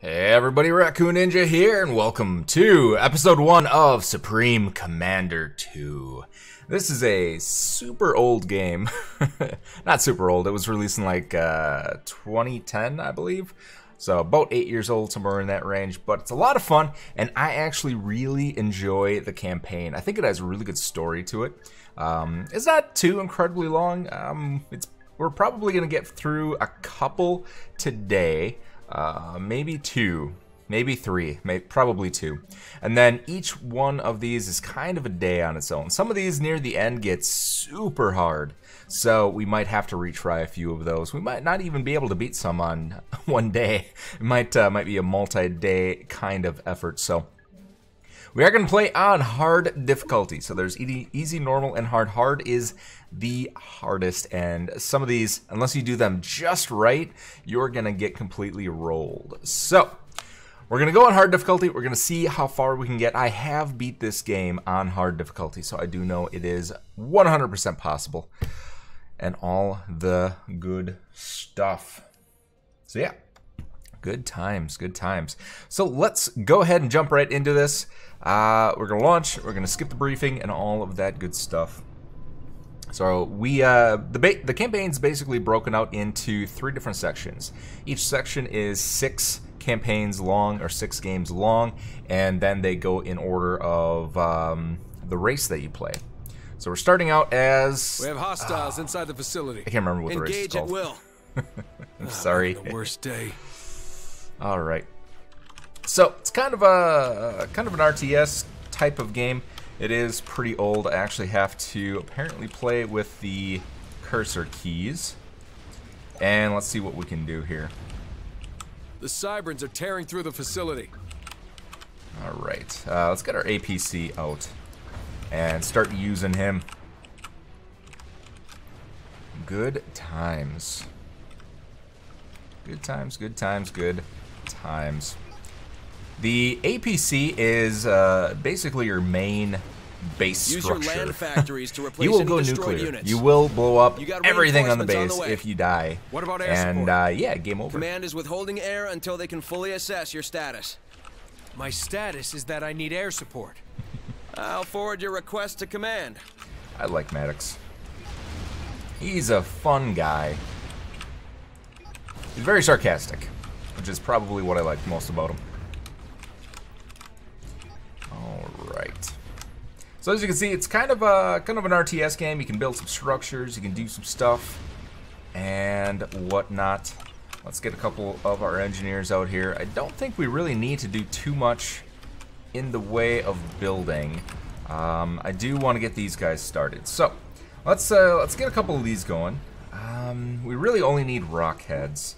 Hey everybody, Raccoon Ninja here, and welcome to episode 1 of Supreme Commander 2. This is a super old game. Not super old, it was released in like 2010, I believe. So about 8 years old, somewhere in that range, but it's a lot of fun, and I actually really enjoy the campaign. I think it has a really good story to it. It's not too incredibly long. We're probably going to get through a couple today. Maybe 2, maybe 3, probably 2. And then each one of these is kind of a day on its own. Some of these near the end get super hard, so we might have to retry a few of those. We might not even be able to beat some on one day. It might be a multi-day kind of effort, so we are going to play on hard difficulty. So there's easy, normal, and hard. Hard is the hardest, and some of these, unless you do them just right, you're going to get completely rolled. So we're going to go on hard difficulty. We're going to see how far we can get. I have beat this game on hard difficulty, so I do know it is 100% possible. And all the good stuff. So yeah, good times, good times. So let's go ahead and jump right into this. We're gonna launch, we're gonna skip the briefing and all of that good stuff. So the campaign's basically broken out into 3 different sections. Each section is 6 campaigns long, or 6 games long, and then they go in order of the race that you play. So we're starting out as... We have hostiles inside the facility. I can't remember what the race is called. Engage at will. I'm sorry. The worst day. All right. So it's kind of an RTS type of game. It is pretty old. I actually have to apparently play with the cursor keys. And let's see what we can do here. The Cyberns are tearing through the facility. All right. Let's get our APC out and start using him. Good times. Good times, good times, good times. The APC is basically your main base structure. Use your land factories to replace you will any go destroyed nuclear. units. You will blow up everything on the reinforcements base on the way. if you die. What about air and support? yeah, game over. Command is withholding air until they can fully assess your status. My status is that I need air support. I'll forward your request to command. I like Maddox. He's a fun guy. He's very sarcastic, which is probably what I like most about him. Alright. So as you can see, it's kind of an RTS game. You can build some structures, you can do some stuff, and whatnot. Let's get a couple of our engineers out here. I don't think we really need to do too much in the way of building. I do want to get these guys started. So let's get a couple of these going. We really only need rock heads.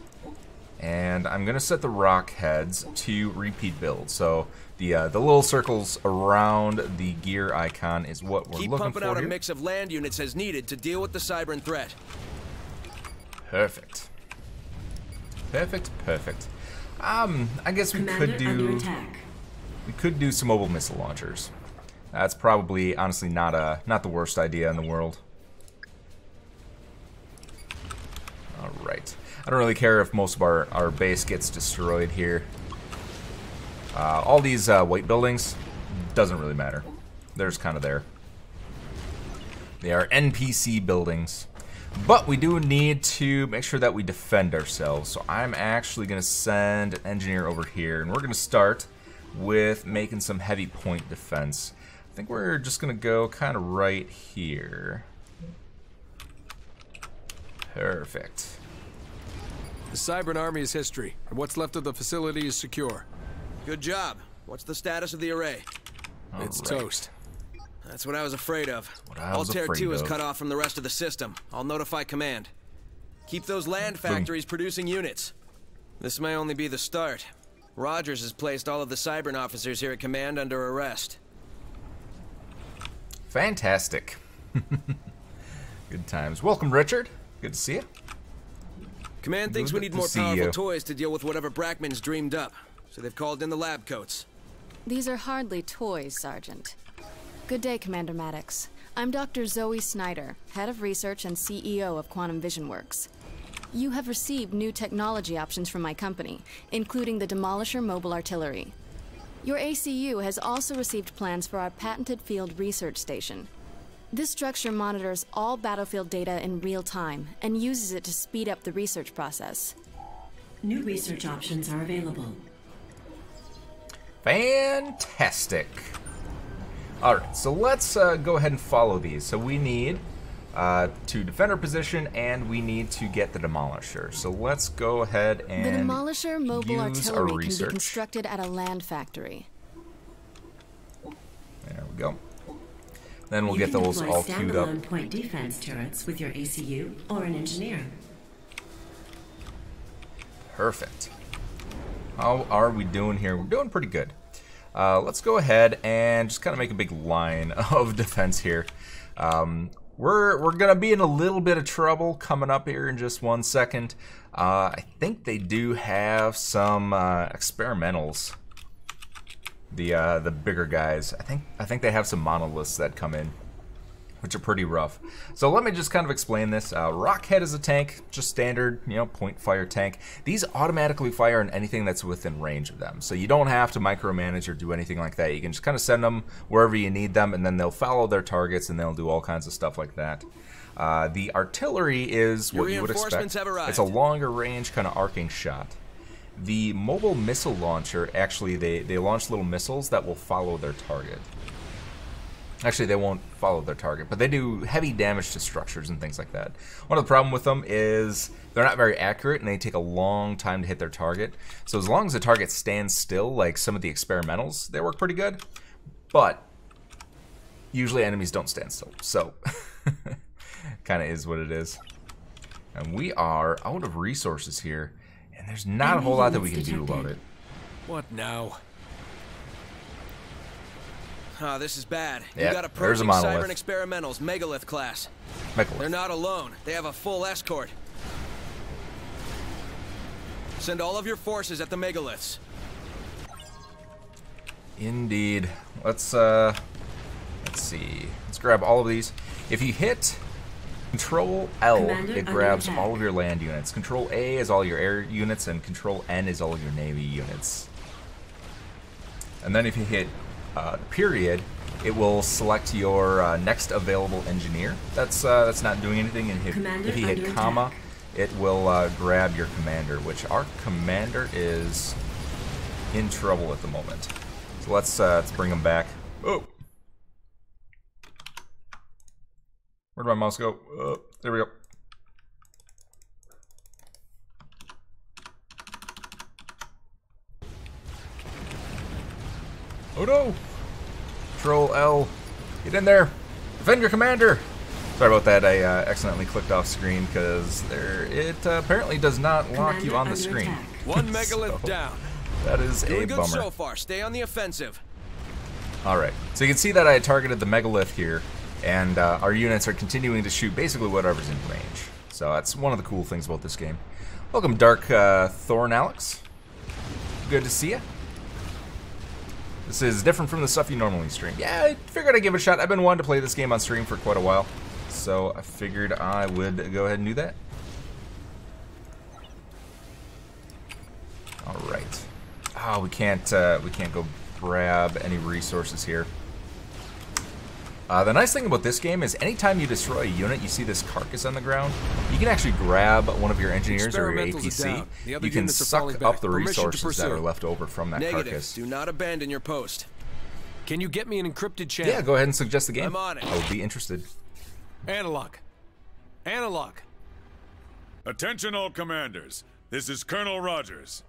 And I'm gonna set the rock heads to repeat build. So the little circles around the gear icon is what we're looking for. Keep pumping out here. a mix of land units as needed to deal with the Cybern threat. Perfect. Perfect, perfect. I guess we could do some mobile missile launchers. That's probably honestly not the worst idea in the world. All right. I don't really care if most of our base gets destroyed here. All these white buildings, doesn't really matter. They're just kind of there. They are NPC buildings. But we do need to make sure that we defend ourselves. So I'm actually going to send an engineer over here. And we're going to start with making some heavy point defense. I think we're just going to go kind of right here. Perfect. The Cybern army is history, and what's left of the facility is secure. Good job. What's the status of the array? It's toast. That's what I was afraid of. Altair 2 is cut off from the rest of the system. I'll notify command. Keep those land factories producing units. This may only be the start. Rogers has placed all of the Cybern officers here at command under arrest. Fantastic. Good times. Welcome, Richard. Good to see you. Command thinks we need more powerful toys to deal with whatever Brackman's dreamed up, so they've called in the lab coats. These are hardly toys, Sergeant. Good day, Commander Maddox. I'm Dr. Zoe Snyder, Head of Research and CEO of Quantum Vision Works. You have received new technology options from my company, including the Demolisher Mobile Artillery. Your ACU has also received plans for our patented field research station. This structure monitors all battlefield data in real time and uses it to speed up the research process. New research options are available. Fantastic. Alright, so let's go ahead and follow these. So we need to defend our position, and we need to get the Demolisher. So let's go ahead and the Demolisher Mobile Artillery can be research. constructed at a land factory. There we go. Then we'll get those all queued up. You can deploy standalone point defense turrets with your ACU or an engineer. Perfect. How are we doing here? We're doing pretty good. Let's go ahead and just kind of make a big line of defense here. We're gonna be in a little bit of trouble coming up here in just 1 second. I think they do have some experimentals. The bigger guys. I think they have some monoliths that come in, which are pretty rough. So let me just kind of explain this. Rockhead is a tank, just standard, you know, point fire tank. These automatically fire on anything that's within range of them. So you don't have to micromanage or do anything like that. You can just kind of send them wherever you need them, and then they'll follow their targets, and they'll do all kinds of stuff like that. The artillery is what you would expect. It's a longer range kind of arcing shot. The mobile missile launcher, actually, they launch little missiles that will follow their target. Actually, they won't follow their target, but they do heavy damage to structures and things like that. One of the problems with them is they're not very accurate, and they take a long time to hit their target. So as long as the target stands still, like some of the experimentals, they work pretty good. But usually enemies don't stand still, so kind of is what it is. And we are out of resources here, and there's not a whole lot that we can do about it. What now? Ah, this is bad. Yep, You got approaching Cybern Experimentals, Megalith class. They're not alone. They have a full escort. Send all of your forces at the Megaliths. Indeed. Let's see. Let's grab all of these. If you hit Control L, Commander, it grabs all of your land units. Control A is all your air units, and Control N is all your navy units. And then if you hit period, it will select your next available engineer. That's not doing anything. And if you hit comma, it will grab your commander, which our commander is in trouble at the moment. So let's bring him back. Oh, where'd my mouse go? Oh, there we go. Oh no! Control L. Get in there! Defend your commander! Sorry about that, I accidentally clicked off screen because it apparently does not lock you on the screen. One Megalith down. That is a Doing bummer. good so far. Stay on the offensive. Alright, so you can see that I targeted the Megalith here, and our units are continuing to shoot basically whatever's in range. So that's one of the cool things about this game. Welcome, Dark Thorn Alex. Good to see you. This is different from the stuff you normally stream. Yeah, I figured I'd give it a shot. I've been wanting to play this game on stream for quite a while, so I figured I would go ahead and do that. All right. Oh, we can't go grab any resources here. The nice thing about this game is anytime you destroy a unit, you see this carcass on the ground, you can actually grab one of your engineers or your APC. You can suck up the resources that are left over from that carcass. Do not abandon your post. Can you get me an encrypted channel? Yeah, go ahead and suggest the game. I'm on it. I would be interested. Analog. Analog. Attention all commanders. This is Colonel Rogers.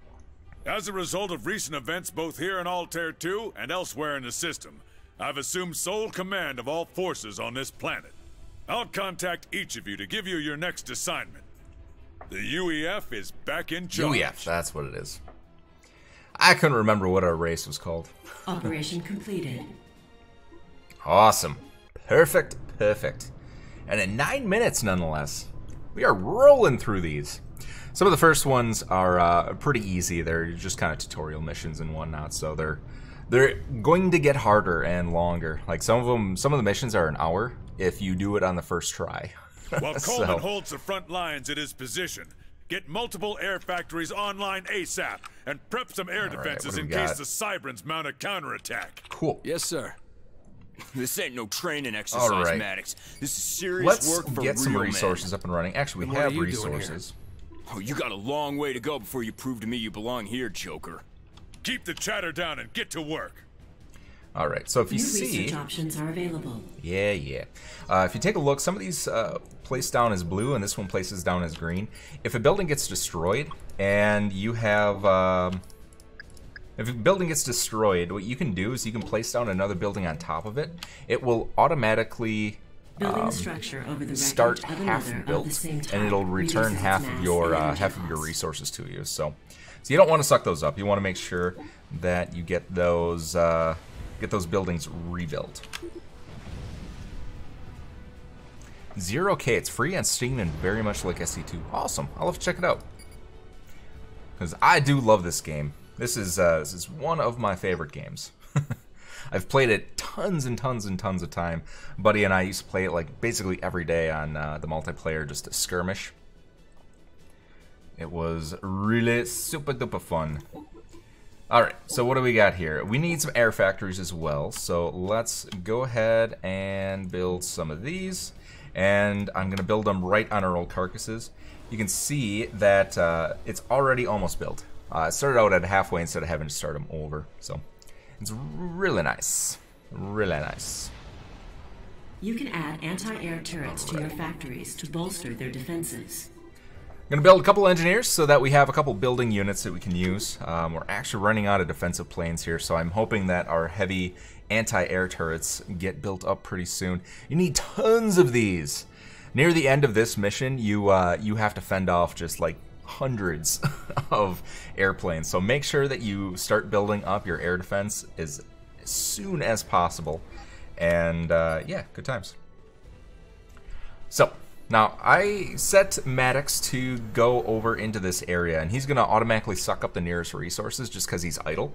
As a result of recent events both here in Altair 2 and elsewhere in the system, I've assumed sole command of all forces on this planet. I'll contact each of you to give you your next assignment. The UEF is back in charge. UEF, that's what it is. I couldn't remember what our race was called. Operation completed. Awesome. Perfect, perfect. And in 9 minutes, nonetheless. We are rolling through these. Some of the first ones are pretty easy. They're just kind of tutorial missions and whatnot, so they're going to get harder and longer. Like some of the missions are an hour if you do it on the first try. While Coleman holds the front lines at his position, Get multiple air factories online ASAP, and prep some air defenses in case the Cybrans mount a counterattack. Cool. Yes, sir. This ain't no training exercise, Maddox. This is serious work for real men. Let's get some resources up and running. Actually, we have resources. Oh, you got a long way to go before you prove to me you belong here, Joker. Keep the chatter down and get to work. All right, so if you New see... research options are available. Yeah. If you take a look, some of these place down as blue, and this one places down as green. If a building gets destroyed, and you have... if a building gets destroyed, what you can do is you can place down another building on top of it. It will automatically Building a structure over the start of half another built, of the same type and it'll return reduces half its of mass your and energy half of your costs. resources to you. So you don't want to suck those up. You want to make sure that you get those buildings rebuilt. 0K, it's free on Steam and very much like SC2. Awesome. I'll have to check it out, because I do love this game. This is one of my favorite games. I've played it tons and tons and tons of time. Buddy and I used to play it like basically every day on the multiplayer, just a skirmish. It was really super duper fun. Alright, so what do we got here? We need some air factories as well, so let's go ahead and build some of these. And I'm going to build them right on our old carcasses. You can see that it's already almost built. It started out at halfway instead of having to start them over, so it's really nice. Really nice. You can add anti-air turrets to your factories to bolster their defenses. I'm going to build a couple engineers so that we have a couple building units that we can use. We're actually running out of defensive planes here, so I'm hoping that our heavy anti-air turrets get built up pretty soon. You need tons of these. Near the end of this mission, you have to fend off just like hundreds of airplanes. So make sure that you start building up your air defense as soon as possible. And yeah, good times. So now I set Maddox to go over into this area, and he's going to automatically suck up the nearest resources just because he's idle.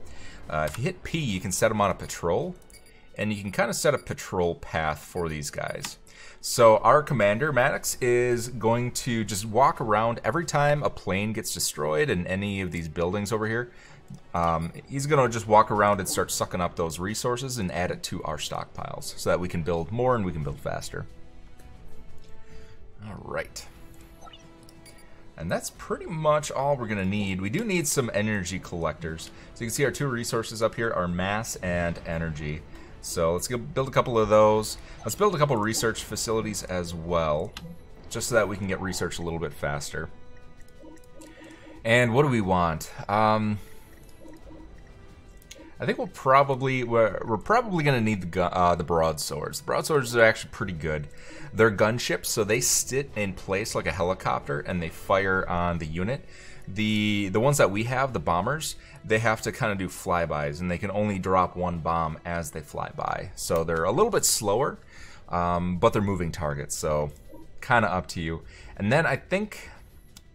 If you hit P, you can set him on a patrol, and you can kind of set a patrol path for these guys. So our commander, Maddox, is going to just walk around every time a plane gets destroyed in any of these buildings over here. He's going to just walk around and start sucking up those resources and add it to our stockpiles so that we can build more and we can build faster. Alright. And that's pretty much all we're going to need. We do need some energy collectors. So you can see our two resources up here are mass and energy. So let's go build a couple of those. Let's build a couple of research facilities as well, just so that we can get research a little bit faster. And what do we want? I think we're probably going to need the broadswords. The broadswords are actually pretty good. They're gunships, so they sit in place like a helicopter and they fire on the unit. The ones that we have, the bombers, they have to kind of do flybys, and they can only drop one bomb as they fly by. So they're a little bit slower, but they're moving targets, so kind of up to you. And then I think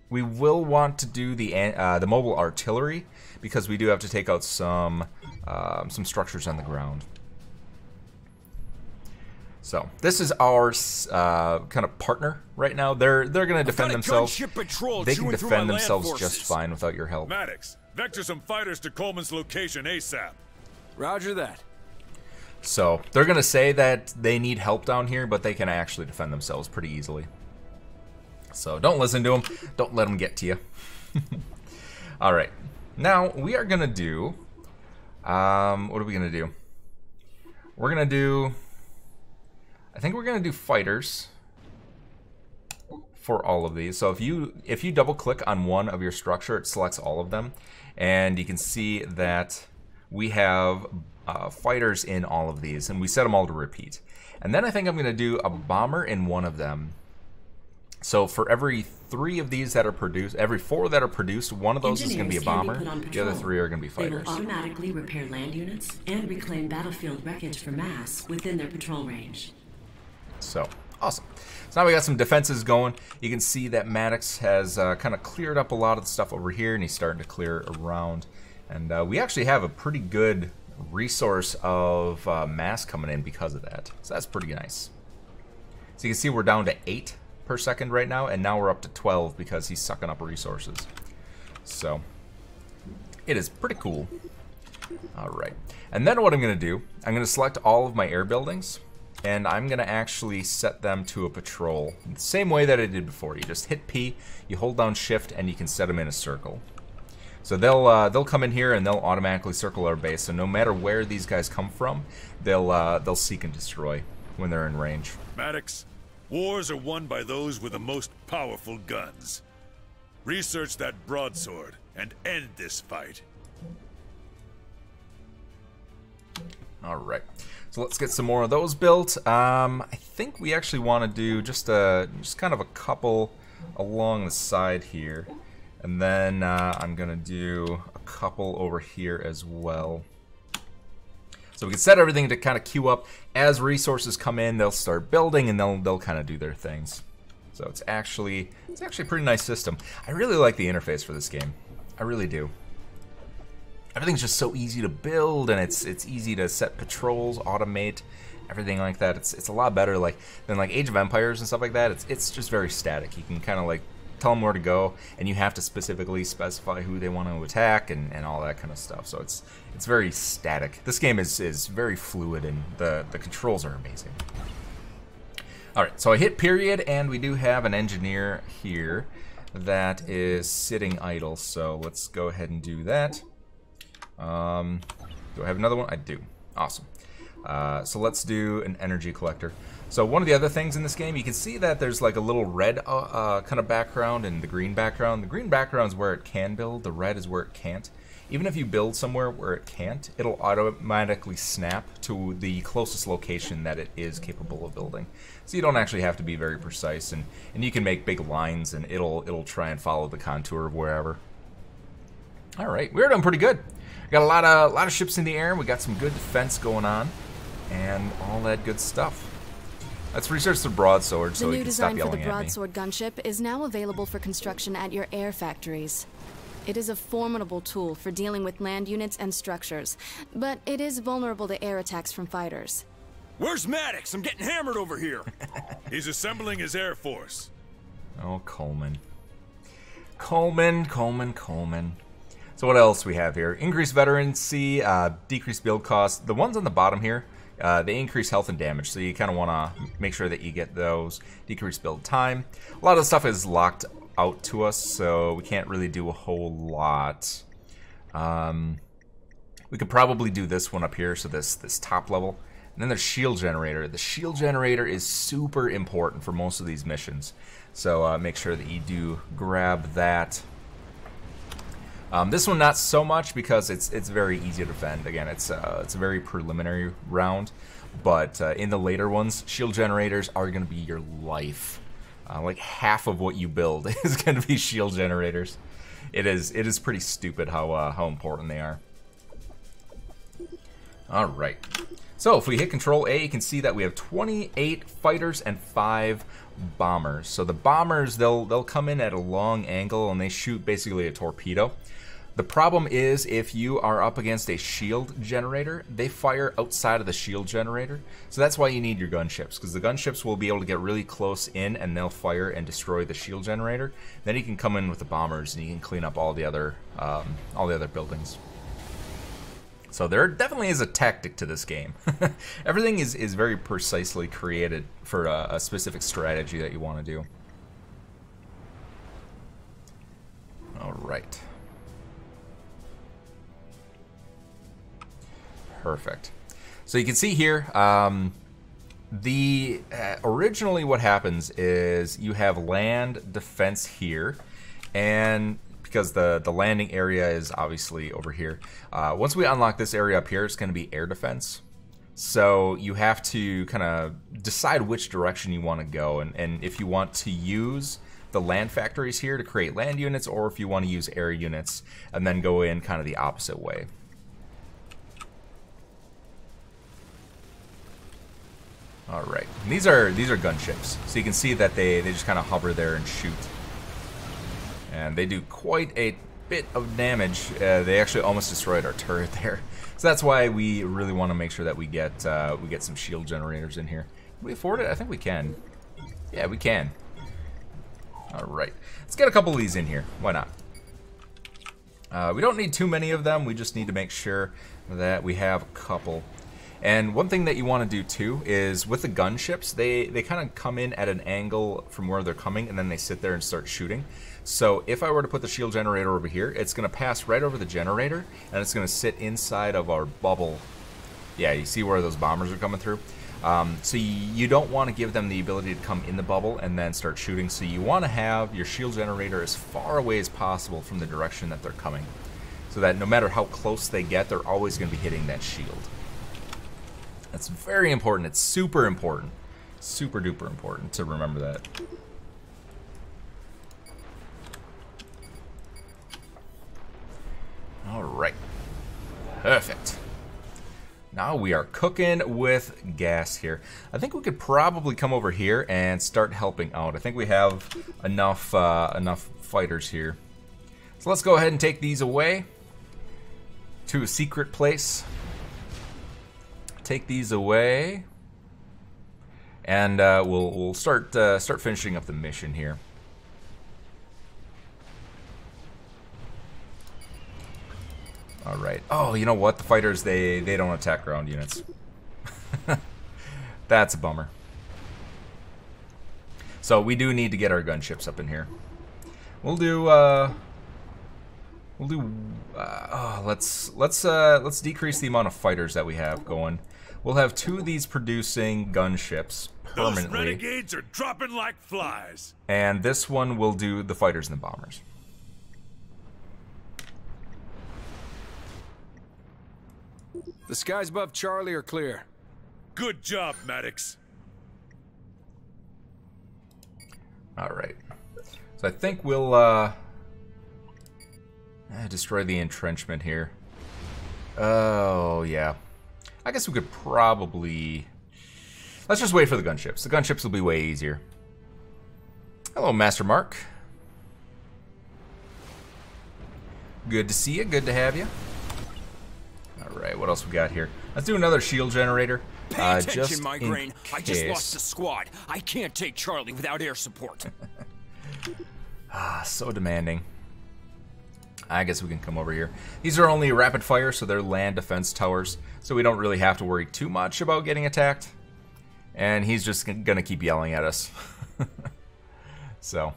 we will want to do the mobile artillery, because we do have to take out some structures on the ground. So this is our kind of partner right now. They're going to defend themselves. They can defend themselves just fine without your help. Maddox, vector some fighters to Coleman's location ASAP. Roger that. So they're going to say that they need help down here, but they can actually defend themselves pretty easily. So don't listen to them. Don't let them get to you. All right. Now we are going to do... what are we going to do? We're going to do... I think we're going to do fighters for all of these. So if you double click on one of your structure, it selects all of them, and you can see that we have fighters in all of these, and we set them all to repeat. And then I think I'm going to do a bomber in one of them. So for every 3 of these that are produced, every 4 that are produced, one of those is going to be a bomber. The other 3 are going to be fighters. They will automatically repair land units and reclaim battlefield wreckage for mass within their patrol range. So, awesome. So now we got some defenses going. You can see that Maddox has kind of cleared up a lot of the stuff over here, and he's starting to clear around. And we actually have a pretty good resource of mass coming in because of that. So that's pretty nice. So you can see we're down to 8 per second right now, and now we're up to 12 because he's sucking up resources. So it is pretty cool. Alright, and then what I'm going to do, I'm going to select all of my air buildings, and I'm going to actually set them to a patrol. The same way that I did before. You just hit P, you hold down shift, and you can set them in a circle. So they'll come in here and they'll automatically circle our base, so no matter where these guys come from, they'll seek and destroy when they're in range. Maddox, wars are won by those with the most powerful guns. Research that broadsword and end this fight. Alright, so let's get some more of those built. I think we actually want to do just kind of a couple along the side here. And then I'm going to do a couple over here as well. So we can set everything to kind of queue up. As resources come in, they'll start building and they'll kind of do their things. So it's actually a pretty nice system. I really like the interface for this game. I really do. Everything's just so easy to build, and it's easy to set patrols, automate, everything like that. It's a lot better than like Age of Empires and stuff like that. It's just very static. You can kind of like tell them where to go, and you have to specifically specify who they want to attack and all that kind of stuff. So it's very static. This game is very fluid, and the controls are amazing. Alright, so I hit period, and we do have an engineer here that is sitting idle. So let's go ahead and do that. Do I have another one? I do. Awesome. So let's do an energy collector. So one of the other things in this game, you can see that there's like a little red kind of background and the green background. The green background is where it can build, the red is where it can't. Even if you build somewhere where it can't, it'll automatically snap to the closest location that it is capable of building. So you don't actually have to be very precise, and you can make big lines and it'll try and follow the contour of wherever. Alright, we're doing pretty good. We got a lot of ships in the air, we got some good defense going on, and all that good stuff. Let's research the broadsword so we can stop yelling at me. The new design for the broadsword gunship is now available for construction at your air factories. It is a formidable tool for dealing with land units and structures, but it is vulnerable to air attacks from fighters. Where's Maddox? I'm getting hammered over here. He's assembling his air force. Oh, Coleman. Coleman. So what else we have here? Increased veterancy, decreased build cost. The ones on the bottom here, they increase health and damage, so you kind of want to make sure that you get those. Decreased build time. A lot of the stuff is locked out to us, so we can't really do a whole lot. We could probably do this one up here, so this top level. And then there's shield generator. The shield generator is super important for most of these missions, so make sure that you do grab that. This one not so much because it's very easy to defend. Again, it's a very preliminary round, but in the later ones, shield generators are going to be your life. Like half of what you build is going to be shield generators. It is pretty stupid how important they are. All right. So if we hit Control A, you can see that we have 28 fighters and 5 bombers. So the bombers, they'll come in at a long angle and they shoot basically a torpedo. The problem is if you are up against a shield generator, they fire outside of the shield generator. So that's why you need your gunships, because the gunships will be able to get really close in and they'll fire and destroy the shield generator. Then you can come in with the bombers and you can clean up all the other buildings. So there definitely is a tactic to this game. Everything is very precisely created for a specific strategy that you want to do. All right. Perfect. So you can see here, originally what happens is you have land defense here, and because the landing area is obviously over here. Once we unlock this area up here, it's going to be air defense. So you have to kind of decide which direction you want to go, and if you want to use the land factories here to create land units, or if you want to use air units and then go in kind of the opposite way. All right, and these are gunships, so you can see that they just kind of hover there and shoot, and they do quite a bit of damage. They actually almost destroyed our turret there, so that's why we really want to make sure that we get some shield generators in here. Can we afford it? I think we can. Yeah, we can. Alright. Let's get a couple of these in here. Why not? We don't need too many of them. We just need to make sure that we have a couple. And one thing that you want to do too is with the gunships, they kind of come in at an angle from where they're coming, and then they sit there and start shooting. So if I were to put the shield generator over here, it's going to pass right over the generator, and it's going to sit inside of our bubble. Yeah, you see where those bombers are coming through? So you don't want to give them the ability to come in the bubble and then start shooting. So you want to have your shield generator as far away as possible from the direction that they're coming, so that no matter how close they get, they're always going to be hitting that shield. That's very important. It's super important. Super duper important to remember that. Alright. Perfect. Now we are cooking with gas here. I think we could probably come over here and start helping out. I think we have enough enough fighters here. So let's go ahead and take these away to a secret place. Take these away, and we'll start finishing up the mission here. All right. Oh, you know what? The fighters they don't attack ground units. That's a bummer. So we do need to get our gunships up in here. We'll do. Let's decrease the amount of fighters that we have going. We'll have 2 of these producing gunships permanently. Those renegades are dropping like flies. And this one will do the fighters and the bombers. The skies above Charlie are clear. Good job, Maddox. Alright. So I think we'll destroy the entrenchment here. Oh, yeah. I guess we could probably... Let's just wait for the gunships. The gunships will be way easier. Hello, Master Mark. Good to see you. Good to have you. Alright, what else we got here? Let's do another shield generator. Pay attention, Migraine. I just lost a squad. I can't take Charlie without air support. So demanding. I guess we can come over here. These are only rapid fire, so they're land defense towers, so we don't really have to worry too much about getting attacked. And he's just gonna keep yelling at us. So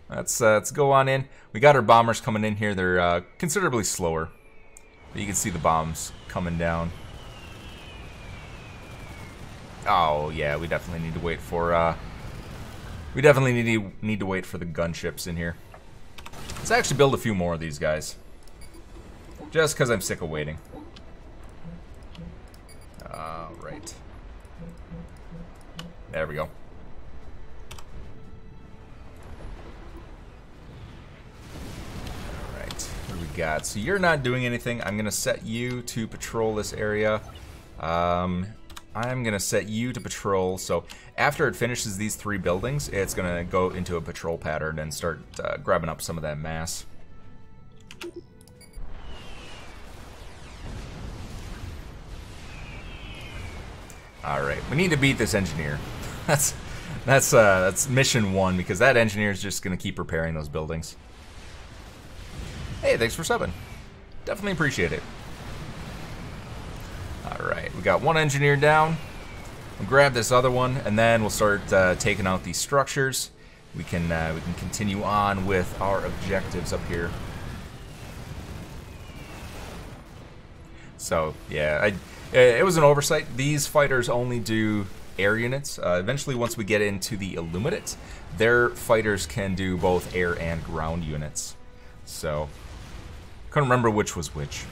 let's go on in. We got our bombers coming in here. They're considerably slower, but you can see the bombs coming down. Oh yeah, we definitely need to wait for need to wait for the gunships in here. Let's actually build a few more of these guys, just because I'm sick of waiting. Right. There we go. Alright, what do we got? So you're not doing anything. I'm going to set you to patrol this area. I'm going to set you to patrol, so after it finishes these 3 buildings, it's going to go into a patrol pattern and start grabbing up some of that mass. Alright, we need to beat this engineer. That's mission 1, because that engineer is just going to keep repairing those buildings. Hey, thanks for subbing. Definitely appreciate it. Alright, we got 1 engineer down. We'll grab this other one, and then we'll start taking out these structures. We can continue on with our objectives up here. So yeah, it was an oversight. These fighters only do air units. Eventually, once we get into the Illuminate, their fighters can do both air and ground units. So couldn't remember which was which.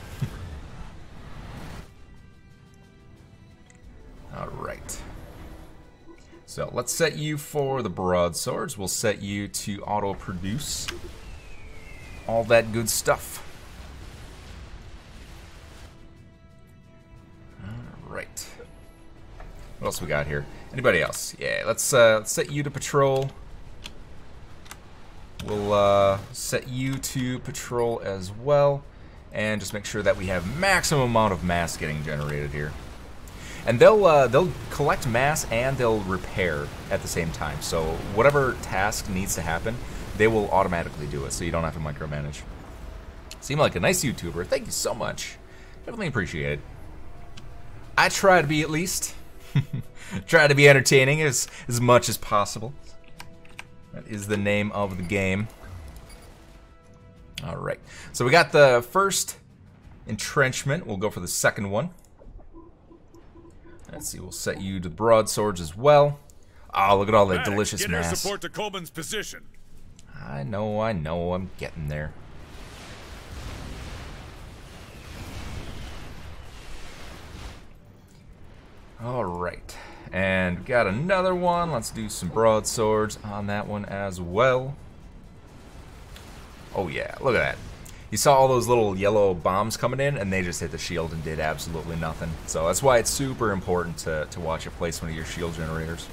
Alright. So let's set you for the broadswords. We'll set you to auto-produce. All that good stuff. Alright. What else we got here? Anybody else? Yeah, let's set you to patrol. We'll set you to patrol as well. And just make sure that we have maximum amount of mass getting generated here. And they'll collect mass and they'll repair at the same time. So whatever task needs to happen, they will automatically do it, so you don't have to micromanage. Seem like a nice YouTuber. Thank you so much. Definitely appreciate it. I try to be, at least. Try to be entertaining as much as possible. That is the name of the game. Alright, so we got the first entrenchment. We'll go for the second one. Let's see, we'll set you to broadswords as well. Oh, look at all that delicious get mass. Air support to Coleman's position. I know, I'm getting there. Alright, and we got another one. Let's do some broadswords on that one as well. Oh yeah, look at that. You saw all those little yellow bombs coming in, and they just hit the shield and did absolutely nothing. So that's why it's super important to watch your placement of your shield generators.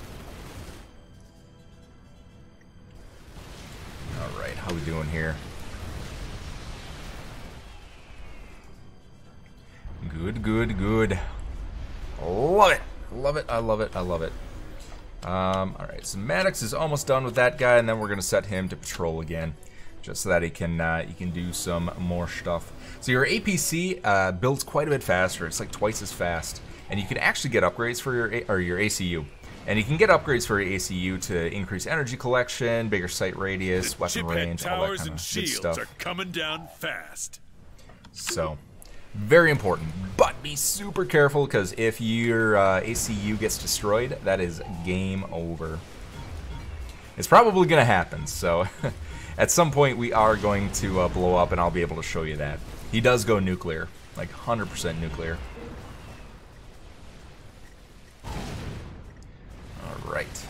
Alright, how we doing here? Good, good, good. Love it! Love it, I love it, I love it. Alright, so Maddox is almost done with that guy, and then we're going to set him to patrol again. Just so that he can do some more stuff. So your APC builds quite a bit faster. It's like twice as fast. And you can actually get upgrades for your ACU. And you can get upgrades for your ACU to increase energy collection, bigger sight radius, weapon range, all that kind of good stuff. Are coming down fast. So, very important. But be super careful, because if your ACU gets destroyed, that is game over. It's probably going to happen, so at some point we are going to blow up, and I'll be able to show you that. He does go nuclear, like 100% nuclear. Alright.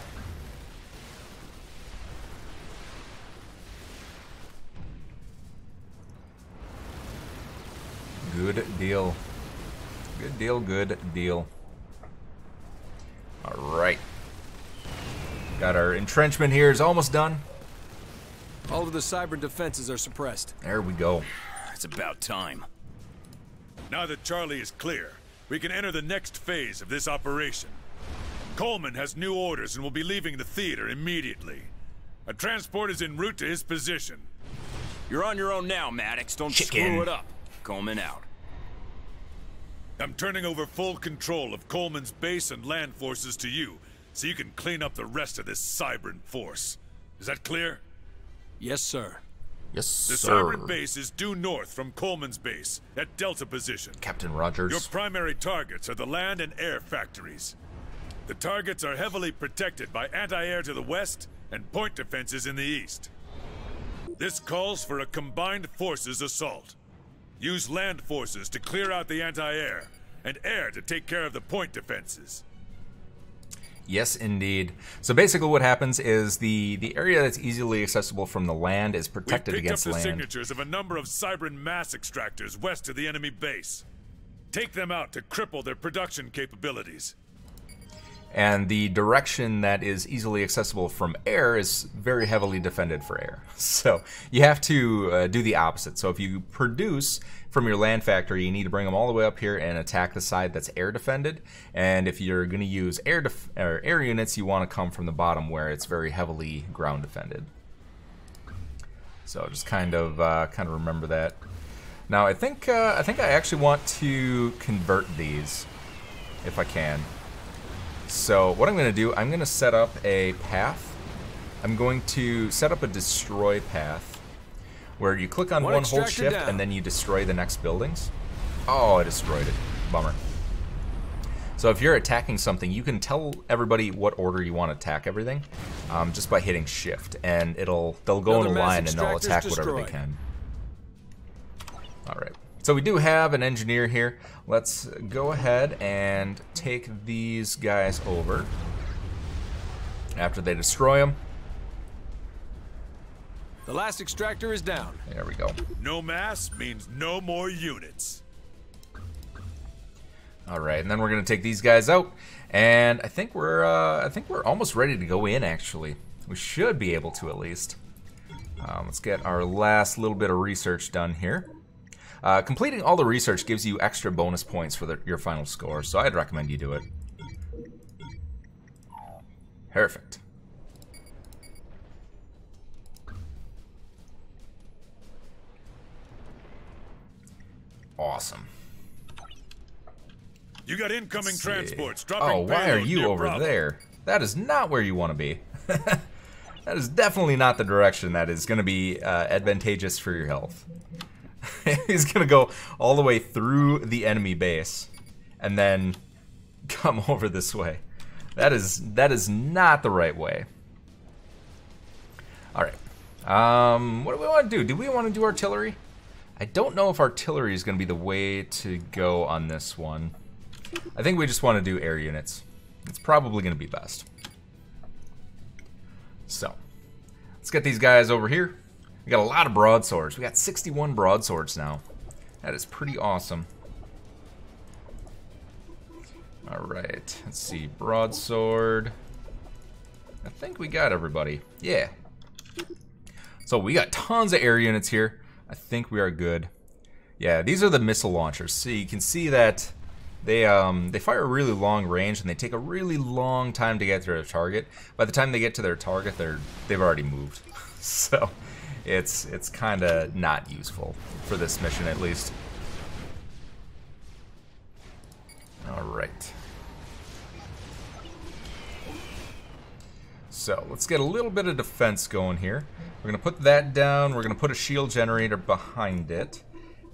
Good deal. Good deal, good deal. Alright. Got our entrenchment here, is almost done. All of the cyber defenses are suppressed. There we go. It's about time. Now that Charlie is clear, we can enter the next phase of this operation. Coleman has new orders and will be leaving the theater immediately. A transport is en route to his position. You're on your own now, Maddox. Don't screw it up. Coleman out. I'm turning over full control of Coleman's base and land forces to you, so you can clean up the rest of this Cybran force. Is that clear? Yes, sir. Yes, the sir. The Cybran base is due north from Coleman's base, at Delta position. Captain Rogers. Your primary targets are the land and air factories. The targets are heavily protected by anti-air to the west and point defenses in the east. This calls for a combined forces assault. Use land forces to clear out the anti-air, and air to take care of the point defenses. Yes, indeed. So basically what happens is the area that's easily accessible from the land is protected against land. We've picked up the signatures of a number of Cybran mass extractors west of the enemy base. Take them out to cripple their production capabilities. And the direction that is easily accessible from air is very heavily defended for air. So you have to do the opposite. So if you produce from your land factory, you need to bring them all the way up here and attack the side that's air defended. And if you're going to use air units, you want to come from the bottom where it's very heavily ground defended. So just kind of remember that. Now I think I actually want to convert these if I can. So what I'm going to do, I'm going to set up a path. I'm going to set up a destroy path where you click on one, hold shift, and then you destroy the next buildings. Oh, I destroyed it. Bummer. So if you're attacking something, you can tell everybody what order you want to attack everything just by hitting shift, and they'll go in a line and they'll attack whatever they can. All right. So we do have an engineer here. Let's go ahead and take these guys over after they destroy them. The last extractor is down. There we go. No mass means no more units. All right, and then we're gonna take these guys out, and I think we're almost ready to go in. Actually, we should be able to at least. Let's get our last little bit of research done here. Completing all the research gives you extra bonus points for your final score, so I'd recommend you do it. Perfect. Awesome. You got incoming transports dropping. Oh, why are you over there? That is not where you want to be. That is definitely not the direction that is going to be advantageous for your health. He's going to go all the way through the enemy base and then come over this way. That is not the right way. All right. What do we want to do? Do we want to do artillery? I don't know if artillery is going to be the way to go on this one. I think we just want to do air units. It's probably going to be best. So, let's get these guys over here. We got a lot of broadswords. We got 61 broadswords now. That is pretty awesome. Alright, let's see. Broadsword. I think we got everybody. Yeah. So we got tons of air units here. I think we are good. Yeah, these are the missile launchers. So you can see that they fire a really long range and they take a really long time to get to their target. By the time they get to their target, they've already moved. So it's kind of not useful for this mission, at least. All right. So let's get a little bit of defense going here. We're gonna put that down. We're gonna put a shield generator behind it,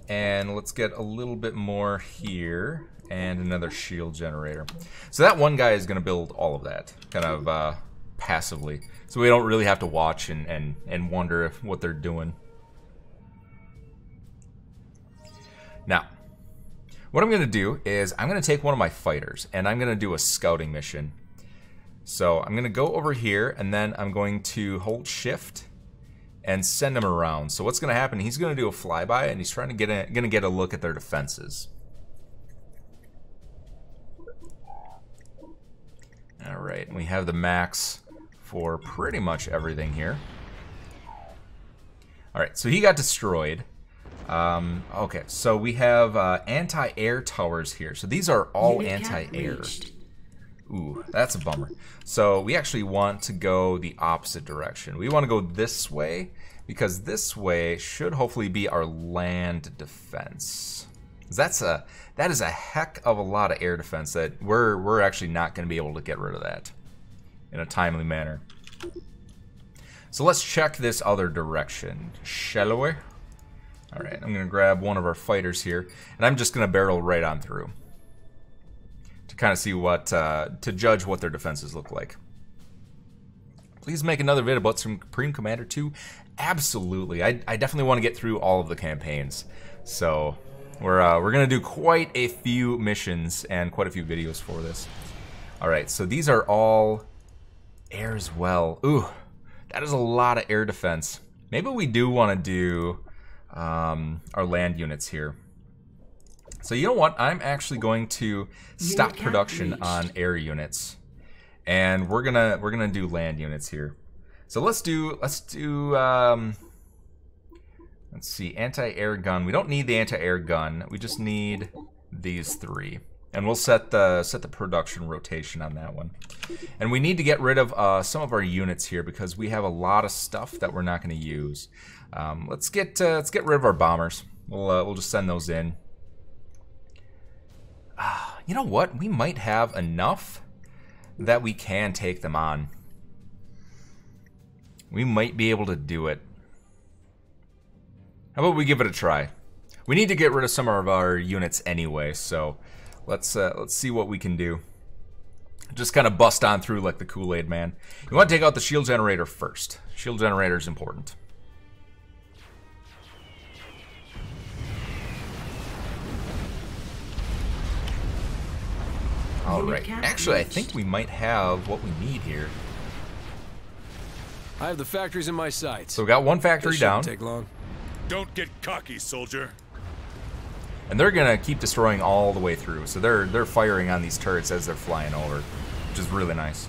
and let's get a little bit more here. And another shield generator. So that one guy is going to build all of that, kind of passively. So we don't really have to watch and wonder what they're doing. Now, what I'm going to do is I'm going to take one of my fighters, and I'm going to do a scouting mission. So I'm going to go over here, and then I'm going to hold shift and send him around. So what's going to happen, he's going to do a flyby, and he's trying to get a look at their defenses. Alright, we have the max for pretty much everything here. Alright, so he got destroyed. Okay, so we have anti-air towers here. So these are all anti-air. Ooh, that's a bummer. So we actually want to go the opposite direction. We want to go this way, because this way should hopefully be our land defense. That is a heck of a lot of air defense that we're actually not going to be able to get rid of that in a timely manner. So let's check this other direction, shall we? Alright, I'm going to grab one of our fighters here, and I'm just going to barrel right on through to kind of see what, to judge what their defenses look like. Please make another video about Supreme Commander 2. Absolutely. I definitely want to get through all of the campaigns. So we're going to do quite a few missions and quite a few videos for this. Alright, so these are all air as well. Ooh, that is a lot of air defense. Maybe we do want to do our land units here. So you know what? I'm actually going to stop production on air units, and we're gonna do land units here. So let's see, anti-air gun. We don't need the anti-air gun. We just need these three, and we'll set the production rotation on that one. And we need to get rid of some of our units here because we have a lot of stuff that we're not going to use. Let's get rid of our bombers. We'll just send those in. You know what? We might have enough that we can take them on. We might be able to do it. How about we give it a try? We need to get rid of some of our units anyway, so let's see what we can do. Just kind of bust on through like the Kool-Aid man. You want to take out the shield generator first. Shield generator is important. Alright, actually I think we might have what we need here. I have the factories in my sights. So we got one factory down. Take long. Don't get cocky, soldier. And they're gonna keep destroying all the way through. So they're firing on these turrets as they're flying over, which is really nice.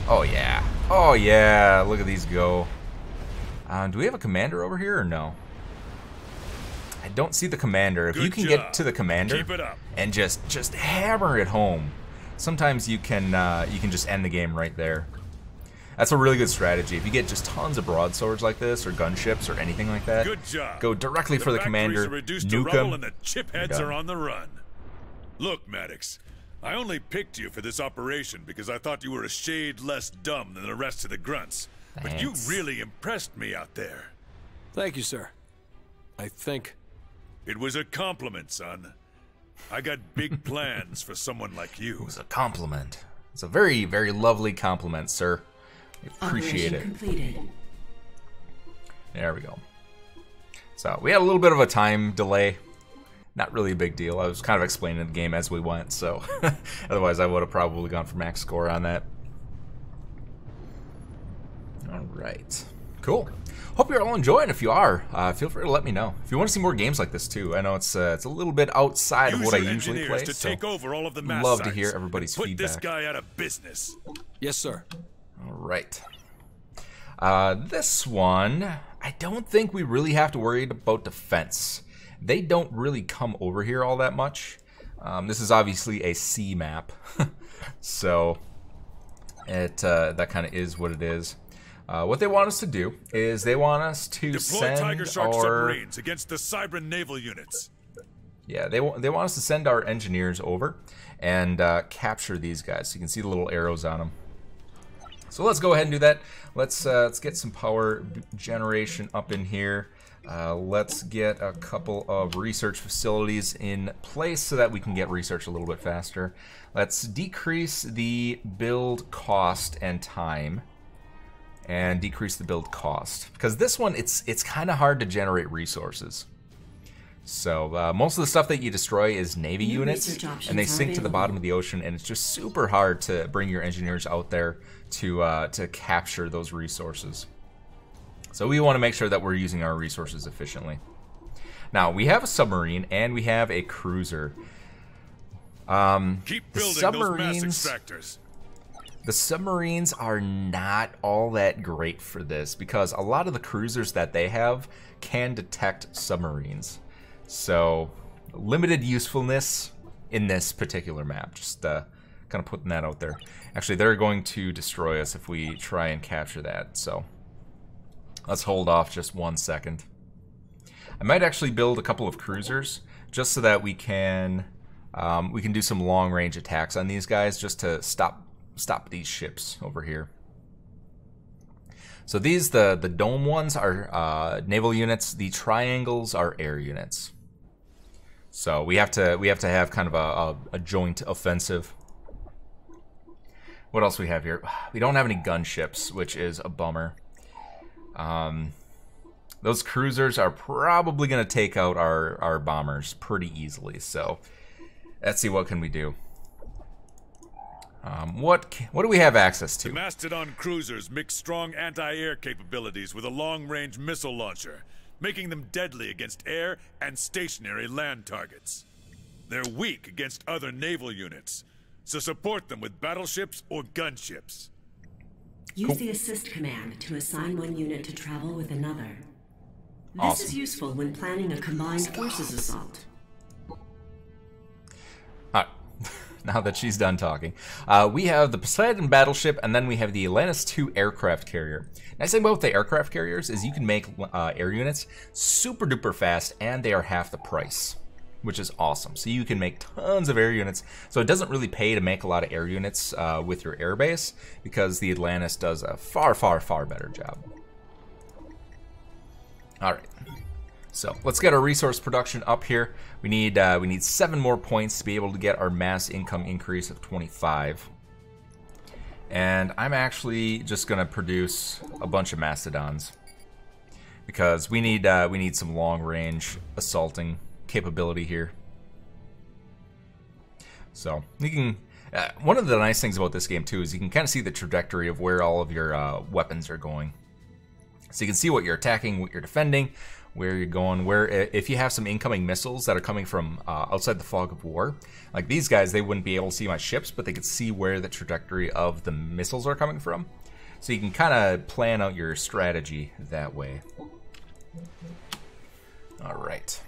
Oh yeah. Oh yeah, look at these go. Do we have a commander over here or no? I don't see the commander. If you can get to the commander and just hammer it home, sometimes you can just end the game right there. That's a really good strategy. If you get just tons of broadswords like this, or gunships, or anything like that, go directly for the commander, nuke him. And the chipheads are on the run. Look, Maddox, I only picked you for this operation because I thought you were a shade less dumb than the rest of the grunts. Thanks. But you really impressed me out there. Thank you, sir. I think... It was a compliment, son. I got big plans for someone like you. It was a compliment. It's a very, very lovely compliment, sir. I appreciate it. Completed. There we go. So we had a little bit of a time delay. Not really a big deal. I was kind of explaining the game as we went, so otherwise I would have probably gone for max score on that. Alright. Cool. Hope you're all enjoying. If you are, feel free to let me know. If you want to see more games like this too. I know it's a little bit outside of what I usually play, to take over all of the I'd love to hear everybody's feedback. Put this feedback. guy out of business. Yes, sir. Alright. This one, I don't think we really have to worry about defense. They don't really come over here all that much. This is obviously a sea map, so that kind of is what it is. What they want us to do is they want us to deploy Tiger Shark submarines against the Cybran naval units. Yeah, they want us to send our engineers over and capture these guys. So you can see the little arrows on them. So let's go ahead and do that. Let's get some power generation up in here. Let's get a couple of research facilities in place so that we can get research a little bit faster. Let's decrease the build cost and time, and decrease the build cost, because this one it's kind of hard to generate resources. So most of the stuff that you destroy is Navy units, and they sink to the bottom of the ocean, and it's just super hard to bring your engineers out there to capture those resources. So we want to make sure that we're using our resources efficiently. Now, we have a submarine and we have a cruiser. Keep building those mass extractors. The submarines are not all that great for this because a lot of the cruisers that they have can detect submarines. So, limited usefulness in this particular map. Just kind of putting that out there. Actually, they're going to destroy us if we try and capture that, so let's hold off just 1 second. I might actually build a couple of cruisers just so that we can do some long-range attacks on these guys just to stop these ships over here. So these, the dome ones are naval units. The triangles are air units. So we have to have kind of a joint offensive. What else we have here? We don't have any gunships, which is a bummer. Those cruisers are probably going to take out our bombers pretty easily. So let's see, what can we do? What do we have access to? The Mastodon cruisers mix strong anti-air capabilities with a long-range missile launcher, making them deadly against air and stationary land targets. They're weak against other naval units, so support them with battleships or gunships. Use the assist command to assign one unit to travel with another. This Awesome. is useful when planning a combined forces assault. Now that she's done talking. We have the Poseidon battleship, and then we have the Atlantis II aircraft carrier. Nice thing about the aircraft carriers is you can make air units super duper fast, and they are half the price, which is awesome. So you can make tons of air units. So it doesn't really pay to make a lot of air units with your airbase, because the Atlantis does a far, far, far better job. All right. So let's get our resource production up here. We need 7 more points to be able to get our mass income increase of 25. And I'm actually just gonna produce a bunch of mastodons because we need some long range assaulting capability here. So you can. One of the nice things about this game too is you can kind of see the trajectory of where all of your weapons are going. So you can see what you're attacking, what you're defending, where you're going, where if you have some incoming missiles that are coming from outside the fog of war, like these guys, they wouldn't be able to see my ships, but they could see where the trajectory of the missiles are coming from. So you can kind of plan out your strategy that way. All right.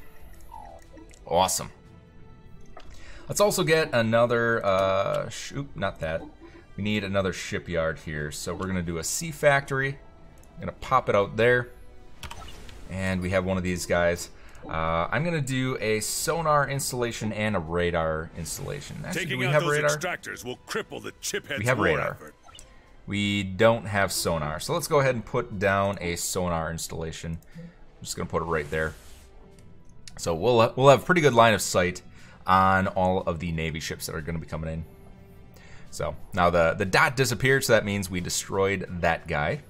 Awesome. Let's also get another, not that. We need another shipyard here. So we're gonna do a sea factory. I'm gonna pop it out there. And we have one of these guys. I'm gonna do a sonar installation and a radar installation. Actually, do we have radar? Extractors will cripple the chiphead's we have radar. Effort. We don't have sonar. So let's go ahead and put down a sonar installation. I'm just gonna put it right there. So we'll have pretty good line of sight on all of the Navy ships that are gonna be coming in. So now the dot disappeared, so that means we destroyed that guy.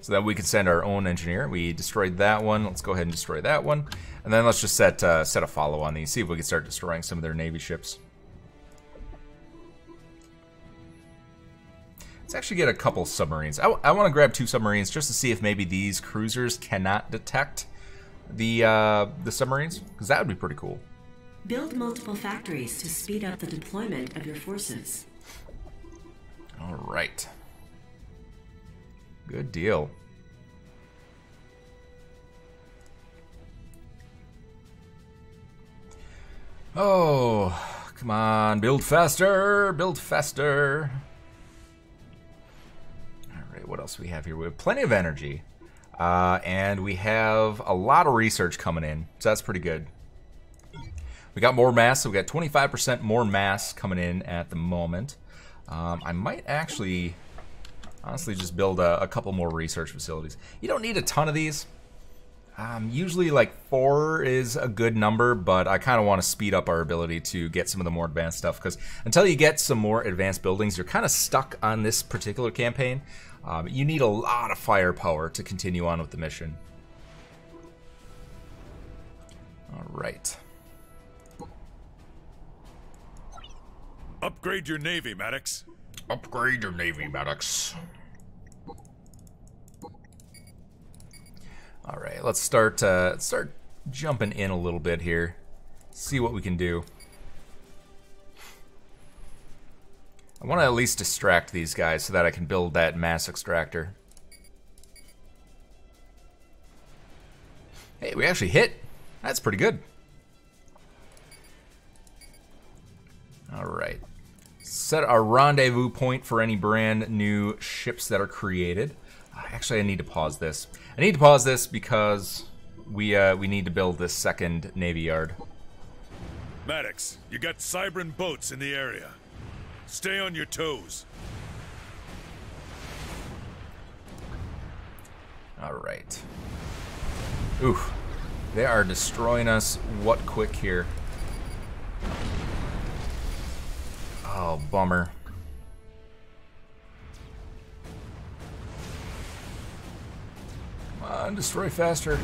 So that we can send our own engineer. We destroyed that one. Let's go ahead and destroy that one. And then let's just set a follow on these. See if we can start destroying some of their Navy ships. Let's actually get a couple submarines. I want to grab 2 submarines just to see if maybe these cruisers cannot detect the submarines. Because that would be pretty cool. Build multiple factories to speed up the deployment of your forces. Alright. Good deal. Oh, come on, build faster, build faster. Alright, what else do we have here? We have plenty of energy. And we have a lot of research coming in, so that's pretty good. We got more mass, so we got 25% more mass coming in at the moment. I might actually, honestly, just build a couple more research facilities. You don't need a ton of these. Usually like 4 is a good number, but I kind of want to speed up our ability to get some of the more advanced stuff, because until you get some more advanced buildings, you're kind of stuck on this particular campaign. You need a lot of firepower to continue on with the mission. Alright. Upgrade your Navy, Maddox. Upgrade your Navy, Maddox. Alright, let's start jumping in a little bit here. See what we can do. I want to at least distract these guys so that I can build that mass extractor. Hey, we actually hit. That's pretty good. Alright. Set our rendezvous point for any brand new ships that are created. Actually, I need to pause this. I need to pause this because we need to build this second Navy yard. Maddox, you got Cybran boats in the area. Stay on your toes. Alright. Oof. They are destroying us. What quick here. Oh, bummer. Come on, destroy faster.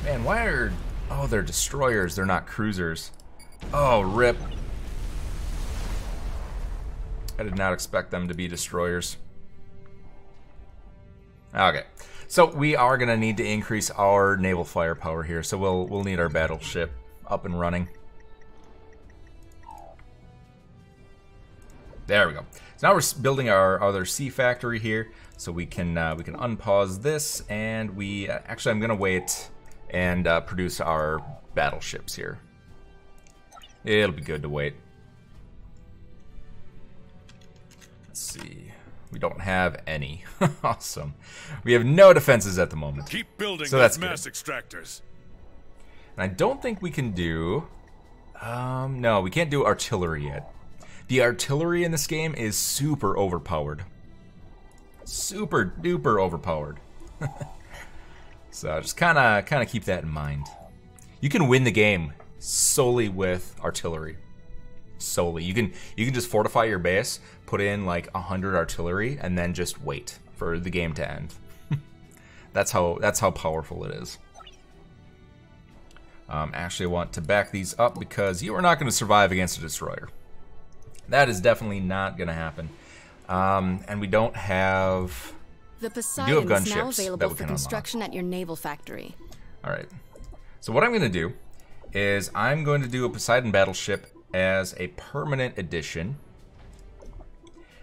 Man, why are... Oh, they're destroyers. They're not cruisers. Oh, rip. I did not expect them to be destroyers. Okay. So we are going to need to increase our naval firepower here. So we'll need our battleship up and running. There we go. So now we're building our other sea factory here, so we can unpause this, and we actually I'm gonna wait and produce our battleships here. It'll be good to wait. Let's see. We don't have any. Awesome. We have no defenses at the moment. Keep building so those mass extractors. And I don't think we can do. No, we can't do artillery yet. The artillery in this game is super overpowered. Super duper overpowered. So just kind of keep that in mind. You can win the game solely with artillery. Solely. You can just fortify your base, put in like 100 artillery, and then just wait for the game to end. That's how powerful it is. Actually, I want to back these up because you are not going to survive against a destroyer. That is definitely not going to happen. And we don't have... The Poseidon is now available for construction at your naval factory. Alright. So what I'm going to do is I'm going to do a Poseidon battleship as a permanent addition.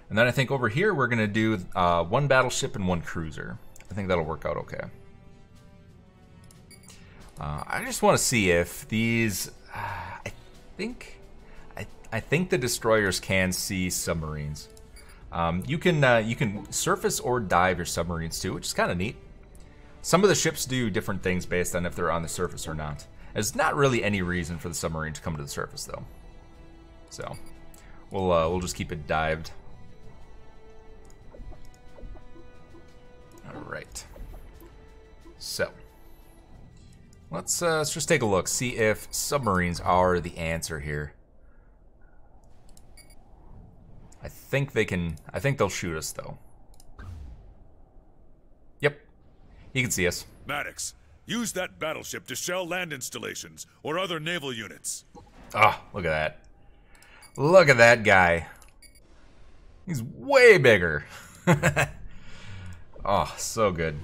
And then I think over here we're going to do 1 battleship and 1 cruiser. I think that'll work out okay. I just want to see if these... I think the destroyers can see submarines. You can surface or dive your submarines too, which is kind of neat. Some of the ships do different things based on if they're on the surface or not. There's not really any reason for the submarine to come to the surface though. So we'll just keep it dived. All right. So let's just take a look, see if submarines are the answer here. I think they'll shoot us though. Yep. He can see us. Maddox, use that battleship to shell land installations or other naval units. Ah, look at that. Look at that guy. He's way bigger. Oh, so good.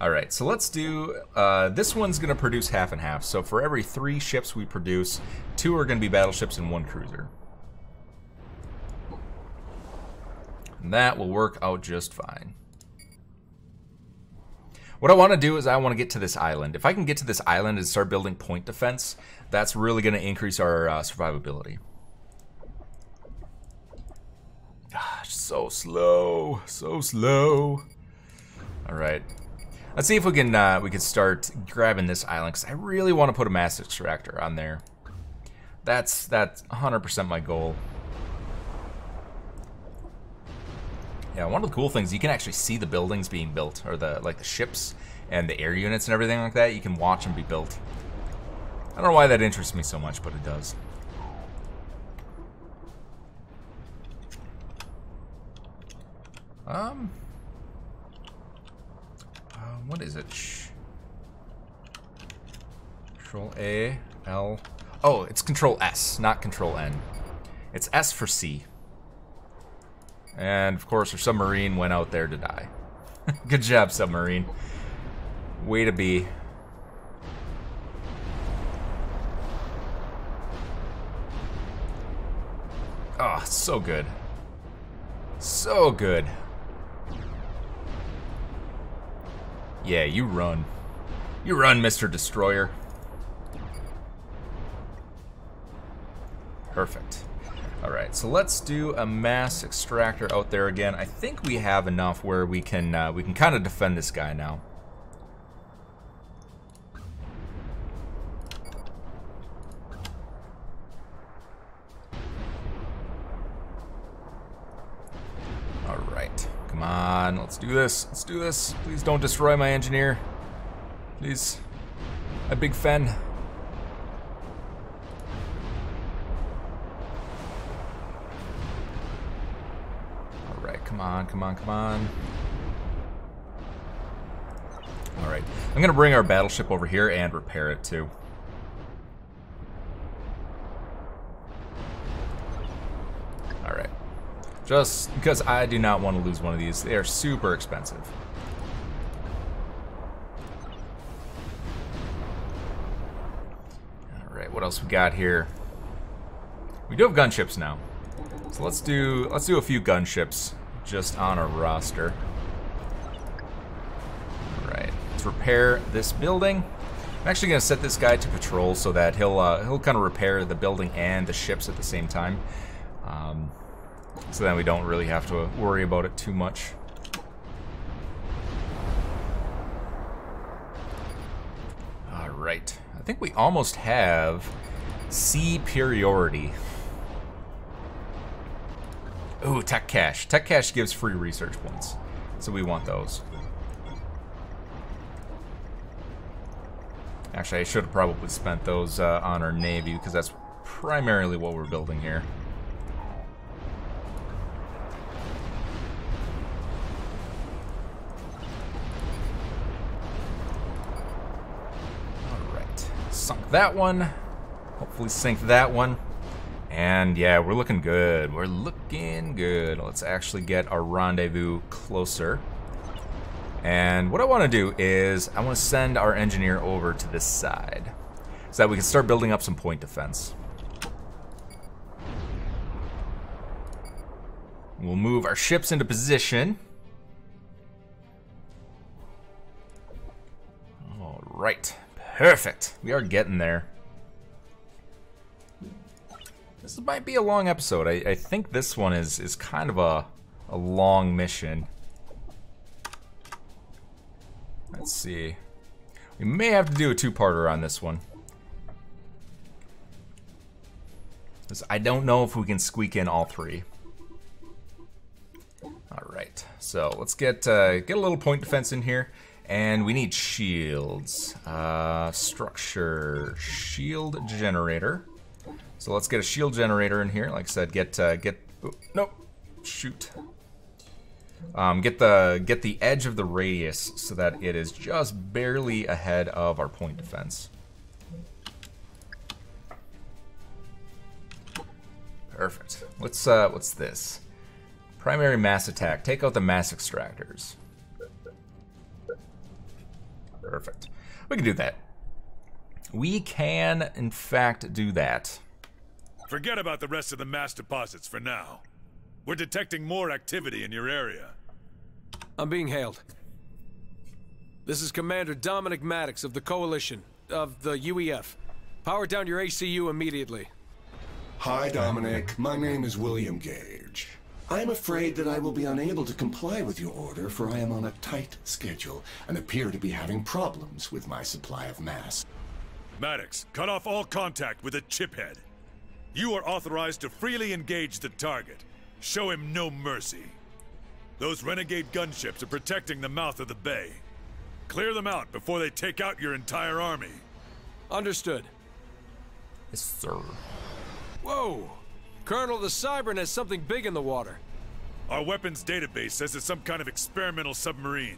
Alright, so let's do... this one's going to produce half and half. So for every 3 ships we produce, 2 are going to be battleships and 1 cruiser. And that will work out just fine. What I want to do is I want to get to this island. If I can get to this island and start building point defense, that's really going to increase our survivability. Gosh, so slow. So slow. Alright. Let's see if we can start grabbing this island, because I really want to put a mass extractor on there. That's 100% my goal. Yeah, one of the cool things, you can actually see the buildings being built, or the ships and the air units and everything like that. You can watch them be built. I don't know why that interests me so much, but it does. What is it? Control A, L. Oh, it's Control S, not Control N. It's S for C. And, of course, our submarine went out there to die. Good job, submarine. Way to be. Oh, so good. So good. Yeah, you run. You run, Mr. Destroyer. Perfect. Alright, so let's do a mass extractor out there again. I think we have enough where we can kind of defend this guy now. Alright, come on, let's do this. Let's do this. Please don't destroy my engineer. Please. My big fan. Come on, come on, come on. Alright, I'm gonna bring our battleship over here and repair it too. Alright. Just because I do not want to lose one of these. They are super expensive. Alright, what else we got here? We do have gunships now. So let's do a few gunships just on our roster. Alright, let's repair this building. I'm actually gonna set this guy to patrol so that he'll kind of repair the building and the ships at the same time. So then we don't really have to worry about it too much. Alright, I think we almost have sea superiority. Ooh, tech cache. Tech cache gives free research points, so we want those. Actually, I should have probably spent those on our navy, because that's primarily what we're building here. Alright, sunk that one. Hopefully sink that one. And yeah, we're looking good. We're looking good. Let's actually get our rendezvous closer. And what I want to do is I want to send our engineer over to this side so that we can start building up some point defense. We'll move our ships into position. All right, Perfect. We are getting there. This might be a long episode. I think this one is kind of a long mission. Let's see. We may have to do a two-parter on this one. I don't know if we can squeak in all three. Alright, so let's get a little point defense in here. And we need shields. Structure, shield generator. So let's get a shield generator in here. Like I said, nope, shoot. Get the edge of the radius so that it is just barely ahead of our point defense. Perfect. What's this? Primary mass attack. Take out the mass extractors. Perfect. We can do that. We can, in fact, do that. Forget about the rest of the mass deposits for now. We're detecting more activity in your area. I'm being hailed. This is Commander Dominic Maddox of the Coalition, of the UEF. Power down your ACU immediately. Hi, Dominic. My name is William Gage. I am afraid that I will be unable to comply with your order, for I am on a tight schedule and appear to be having problems with my supply of mass. Maddox, cut off all contact with a chiphead. You are authorized to freely engage the target. Show him no mercy. Those renegade gunships are protecting the mouth of the bay. Clear them out before they take out your entire army. Understood. Yes, sir. Whoa! Colonel, the Cybran has something big in the water. Our weapons database says it's some kind of experimental submarine.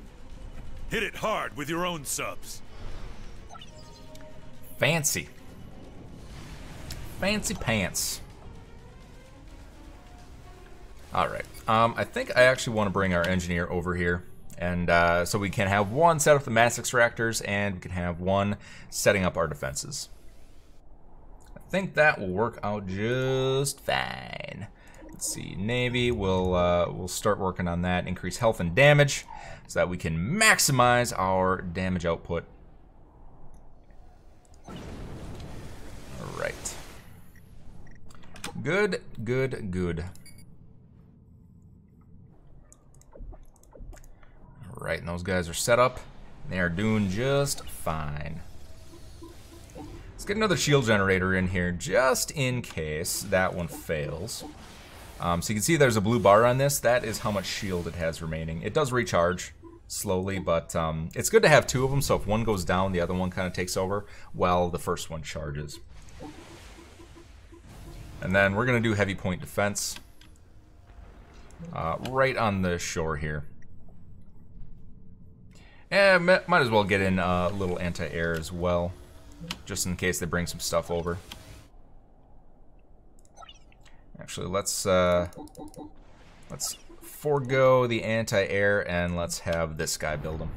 Hit it hard with your own subs. Fancy. Fancy pants. Alright. I think I actually want to bring our engineer over here. And so we can have one set up the mass extractors, and we can have one setting up our defenses. I think that will work out just fine. Let's see, Navy, we'll start working on that. Increase health and damage so that we can maximize our damage output. Alright. Good, good, good. Alright, and those guys are set up. They are doing just fine. Let's get another shield generator in here just in case that one fails. So you can see there's a blue bar on this. That is how much shield it has remaining. It does recharge slowly, but it's good to have two of them, so if one goes down, the other one kind of takes over while the first one charges. And then we're going to do heavy point defense right on the shore here. And might as well get in a little anti-air as well, just in case they bring some stuff over. Actually, let's forego the anti-air and let's have this guy build them.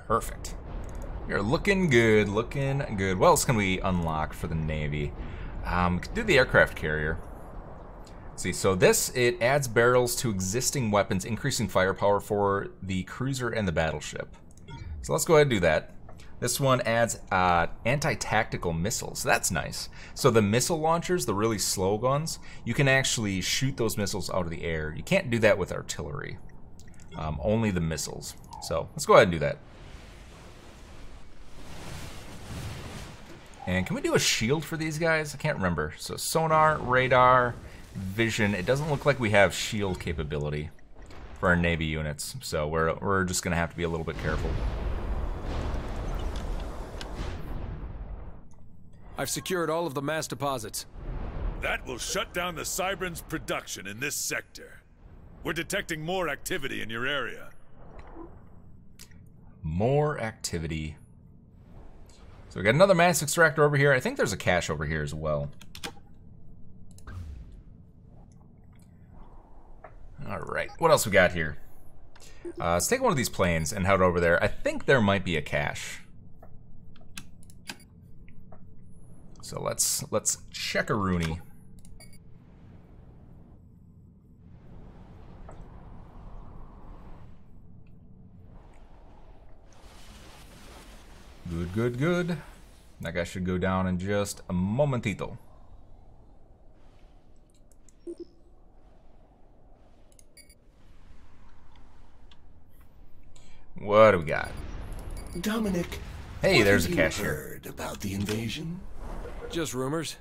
Perfect. You're looking good, looking good. What else can we unlock for the Navy? We could do the aircraft carrier. See, so this, it adds barrels to existing weapons, increasing firepower for the cruiser and the battleship. So let's go ahead and do that. This one adds anti-tactical missiles. That's nice. So the missile launchers, the really slow guns, you can actually shoot those missiles out of the air. You can't do that with artillery. Only the missiles. So let's go ahead and do that. And can we do a shield for these guys? I can't remember. So sonar, radar, vision. It doesn't look like we have shield capability for our Navy units. So we're just going to have to be a little bit careful. I've secured all of the mass deposits. That will shut down the Cybran's production in this sector. We're detecting more activity in your area. More activity. So we got another mass extractor over here. I think there's a cache over here as well. Alright, what else we got here? Let's take one of these planes and head over there. I think there might be a cache. So let's check a Rooney. Good, good, good. That guy should go down in just a momentito. What do we got? Dominic. Hey, there's a cashier. Heard about the invasion? Just rumors.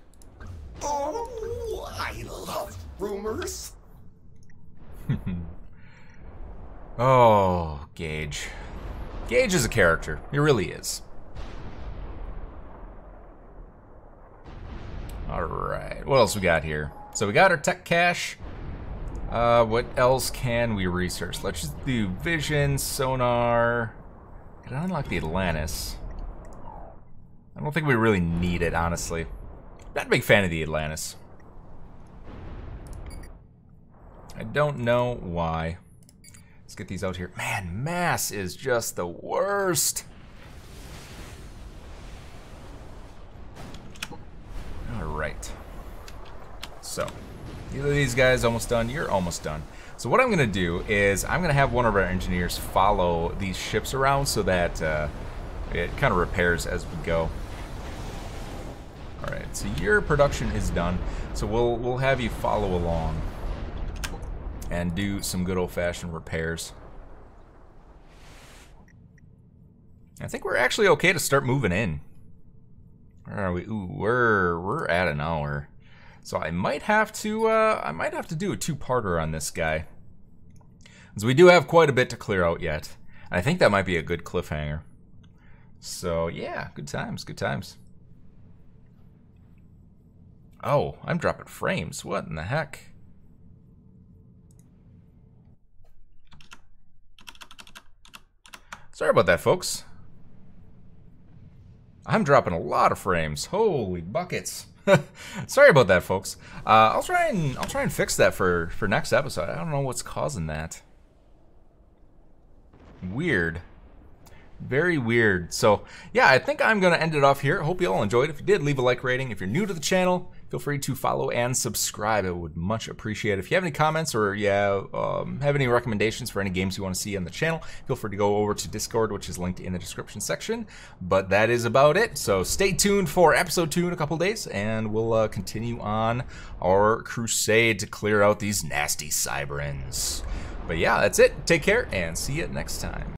Oh, I love rumors. Oh, Gage. Gage is a character. He really is. Alright, what else we got here? So we got our tech cache. What else can we research? Let's just do vision, sonar. Can I unlock the Atlantis? I don't think we really need it, honestly. Not a big fan of the Atlantis. I don't know why. Let's get these out here. Man, mass is just the worst. Alright. So, either of these guys almost done, you're almost done. So what I'm going to do is I'm going to have one of our engineers follow these ships around so that it kind of repairs as we go. Alright, so your production is done. So we'll have you follow along and do some good old-fashioned repairs. I think we're actually okay to start moving in. Where are we? Ooh, we're at an hour. So I might have to do a two-parter on this guy. Because we do have quite a bit to clear out yet. And I think that might be a good cliffhanger. So yeah, good times, good times. Oh, I'm dropping frames. What in the heck? Sorry about that, folks. I'm dropping a lot of frames. Holy buckets. Sorry about that, folks. I'll try and fix that for next episode. I don't know what's causing that. Weird. Very weird. So, yeah, I think I'm going to end it off here. Hope you all enjoyed. If you did, leave a like rating. If you're new to the channel, feel free to follow and subscribe. I would much appreciate it. If you have any comments or have any recommendations for any games you want to see on the channel, feel free to go over to Discord, which is linked in the description section. But that is about it. So stay tuned for episode 2 in a couple days, and we'll continue on our crusade to clear out these nasty Cyberans. But yeah, that's it. Take care, and see you next time.